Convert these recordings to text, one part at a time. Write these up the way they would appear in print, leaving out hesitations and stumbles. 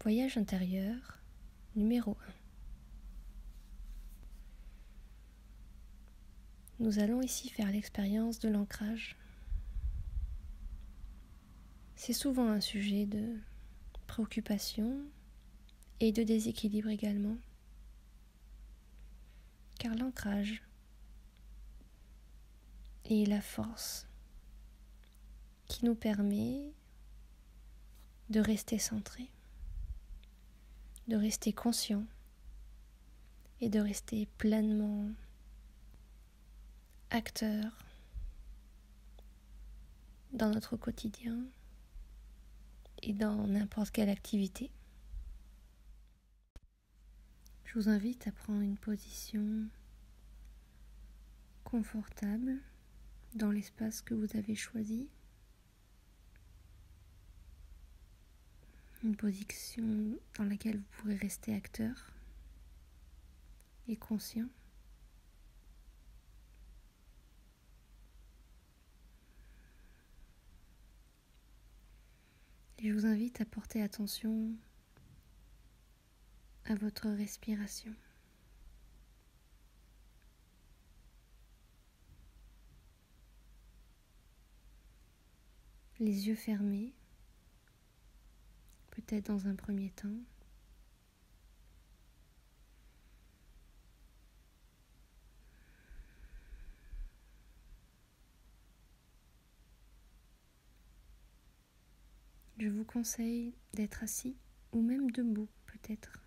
Voyage intérieur numéro 1. Nous allons ici faire l'expérience de l'ancrage. C'est souvent un sujet de préoccupation et de déséquilibre également, car l'ancrage est la force qui nous permet de rester centré, de rester conscient et de rester pleinement acteur dans notre quotidien et dans n'importe quelle activité. Je vous invite à prendre une position confortable dans l'espace que vous avez choisi. Une position dans laquelle vous pourrez rester acteur et conscient. Et je vous invite à porter attention à votre respiration. Les yeux fermés, peut-être dans un premier temps. Je vous conseille d'être assis ou même debout peut-être.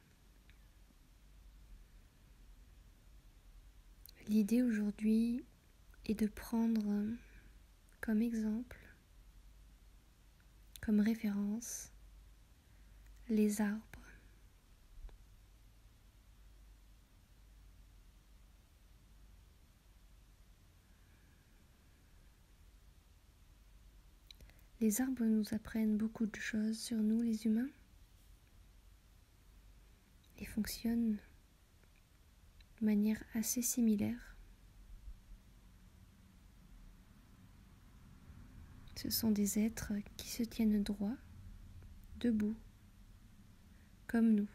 L'idée aujourd'hui est de prendre comme exemple, comme référence, les arbres. Les arbres nous apprennent beaucoup de choses sur nous, les humains, et fonctionnent de manière assez similaire. Ce sont des êtres qui se tiennent droit, debout, comme nous.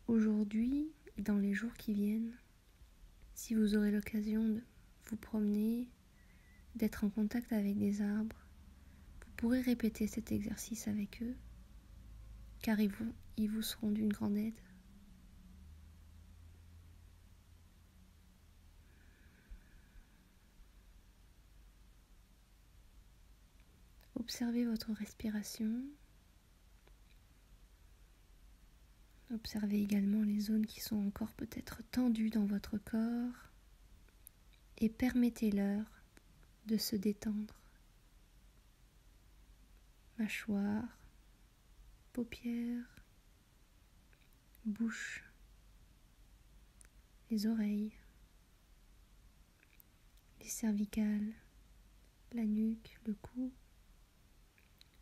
Aujourd'hui et dans les jours qui viennent, si vous aurez l'occasion de vous promener, d'être en contact avec des arbres, vous pourrez répéter cet exercice avec eux, car ils vous seront d'une grande aide. Observez votre respiration. Observez également les zones qui sont encore peut-être tendues dans votre corps et permettez-leur de se détendre. Mâchoire, paupières, bouche, les oreilles, les cervicales, la nuque, le cou,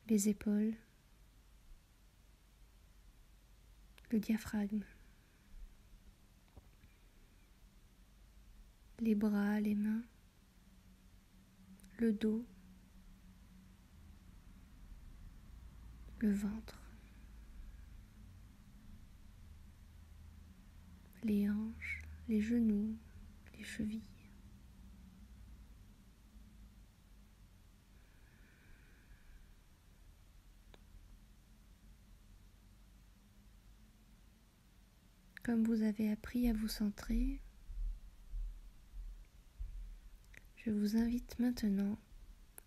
les épaules, le diaphragme, les bras, les mains, le dos, le ventre, les hanches, les genoux, les chevilles. Comme vous avez appris à vous centrer, je vous invite maintenant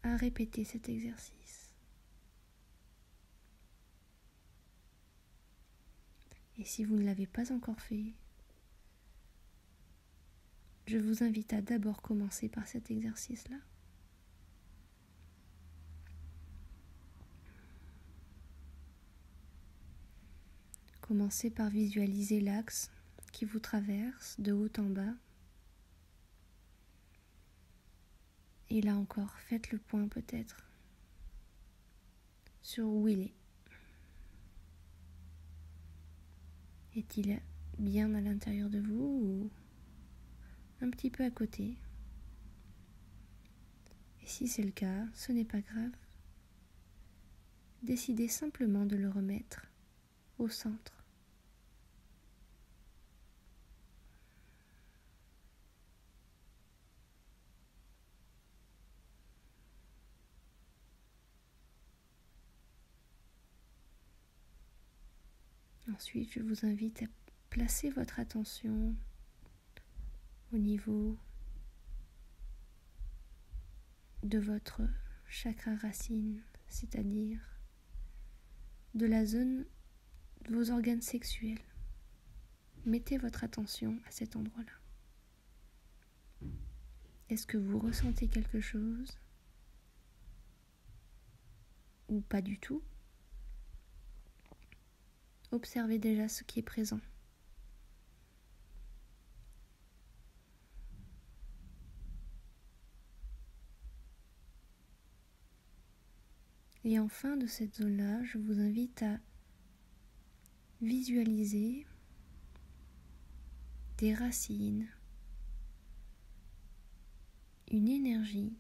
à répéter cet exercice. Et si vous ne l'avez pas encore fait, je vous invite à d'abord commencer par cet exercice-là. Commencez par visualiser l'axe qui vous traverse de haut en bas. Et là encore, faites le point peut-être sur où il est. Est-il bien à l'intérieur de vous ou un petit peu à côté? Et si c'est le cas, ce n'est pas grave. Décidez simplement de le remettre au centre. Ensuite, je vous invite à placer votre attention au niveau de votre chakra racine, c'est-à-dire de la zone de vos organes sexuels. Mettez votre attention à cet endroit-là. Est-ce que vous ressentez quelque chose ou pas du tout? Observez déjà ce qui est présent. Et en fin de cette zone-là, je vous invite à visualiser des racines, une énergie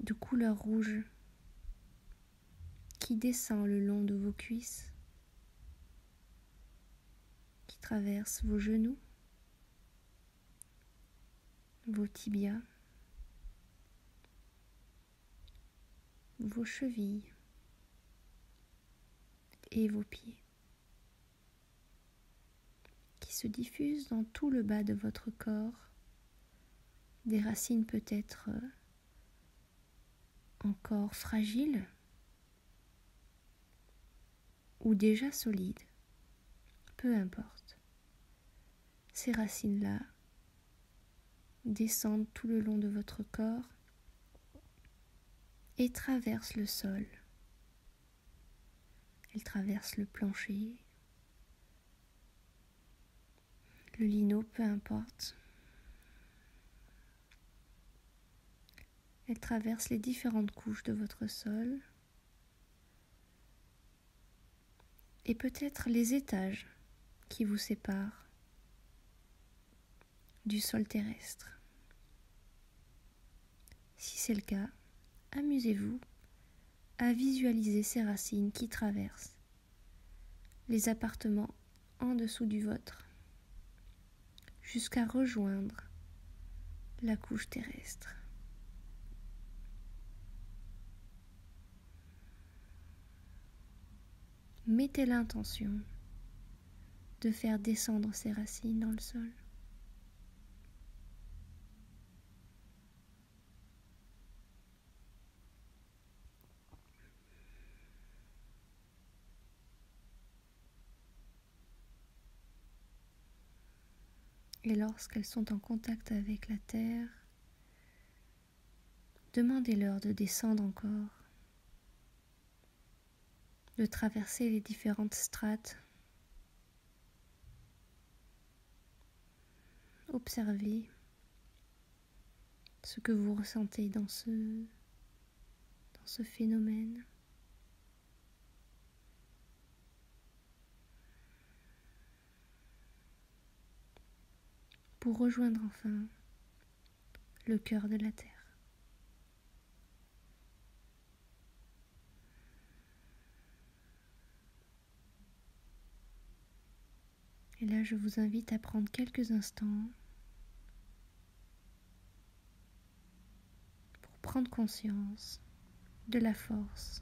de couleur rouge qui descend le long de vos cuisses, qui traverse vos genoux, vos tibias, vos chevilles et vos pieds, qui se diffusent dans tout le bas de votre corps, des racines peut-être encore fragiles ou déjà solides, peu importe. Ces racines-là descendent tout le long de votre corps et traversent le sol. Elles traversent le plancher, le lino, peu importe. Elles traversent les différentes couches de votre sol et peut-être les étages qui vous séparent du sol terrestre. Si c'est le cas, amusez-vous à visualiser ces racines qui traversent les appartements en dessous du vôtre jusqu'à rejoindre la couche terrestre. Mettez l'intention de faire descendre ces racines dans le sol. Et lorsqu'elles sont en contact avec la terre, demandez-leur de descendre encore, de traverser les différentes strates. Observez ce que vous ressentez dans ce phénomène. Pour rejoindre enfin le cœur de la terre. Et là, je vous invite à prendre quelques instants pour prendre conscience de la force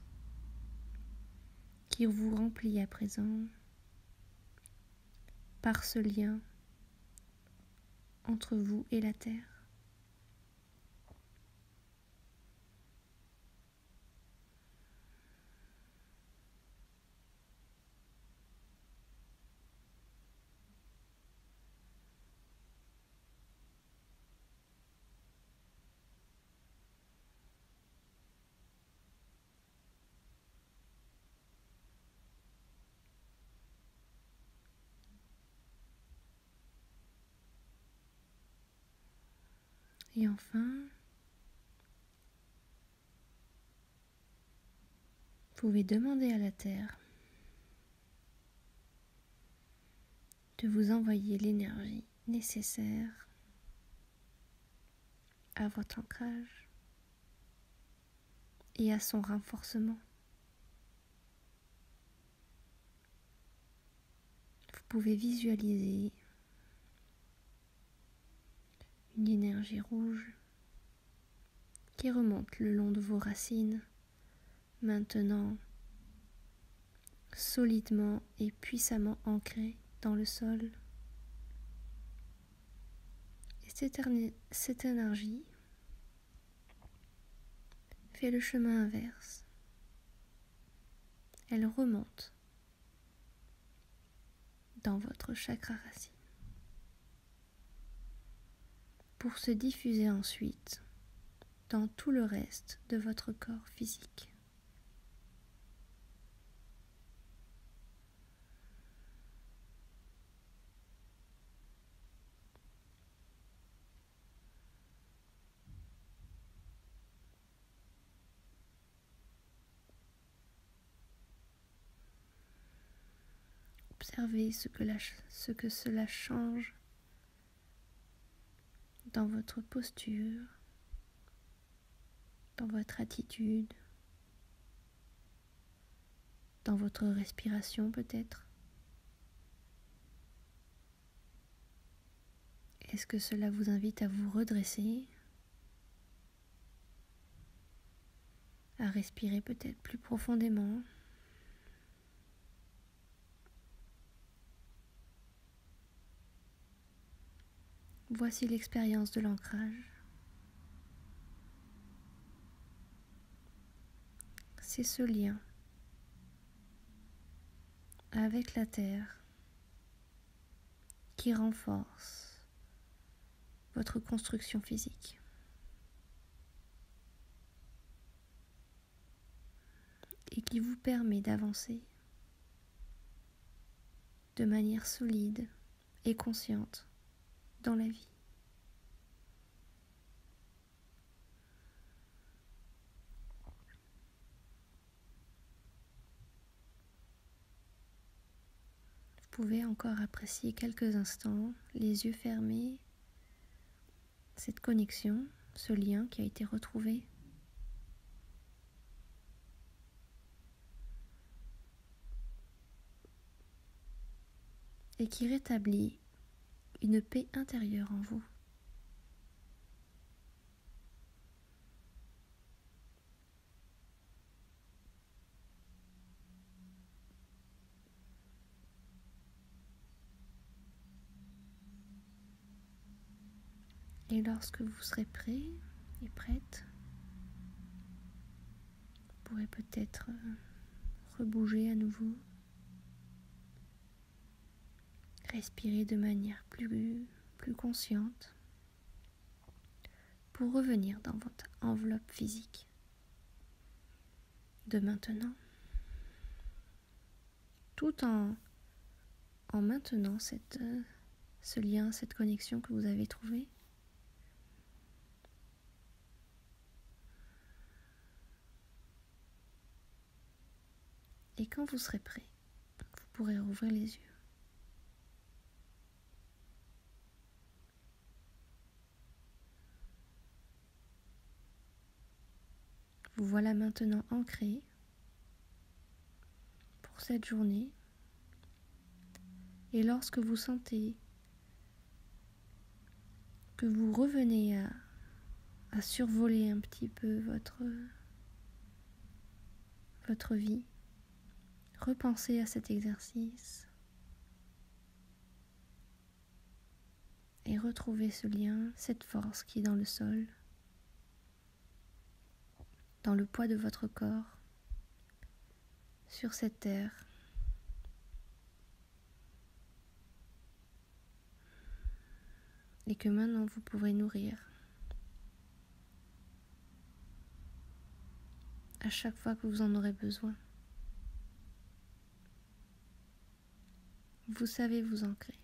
qui vous remplit à présent par ce lien entre vous et la terre. Et enfin, vous pouvez demander à la terre de vous envoyer l'énergie nécessaire à votre ancrage et à son renforcement. Vous pouvez visualiser une énergie rouge qui remonte le long de vos racines, maintenant solidement et puissamment ancrée dans le sol. Et cette énergie fait le chemin inverse. Elle remonte dans votre chakra racine pour se diffuser ensuite dans tout le reste de votre corps physique. Observez ce que cela change dans votre posture, dans votre attitude, dans votre respiration peut-être. Est-ce que cela vous invite à vous redresser, à respirer peut-être plus profondément ? Voici l'expérience de l'ancrage. C'est ce lien avec la terre qui renforce votre construction physique. Et qui vous permet d'avancer de manière solide et consciente dans la vie. Vous pouvez encore apprécier quelques instants, les yeux fermés, cette connexion, ce lien qui a été retrouvé. Et qui rétablit une paix intérieure en vous. Et lorsque vous serez prêt et prête, vous pourrez peut-être rebouger à nouveau, respirer de manière plus consciente pour revenir dans votre enveloppe physique de maintenant, tout en maintenant ce lien, cette connexion que vous avez trouvée. Et quand vous serez prêt, vous pourrez rouvrir les yeux. Vous voilà maintenant ancré pour cette journée. Et lorsque vous sentez que vous revenez à survoler un petit peu votre vie, repensez à cet exercice et retrouvez ce lien, cette force qui est dans le sol, dans le poids de votre corps, sur cette terre. Et que maintenant vous pourrez nourrir à chaque fois que vous en aurez besoin. Vous savez vous ancrer.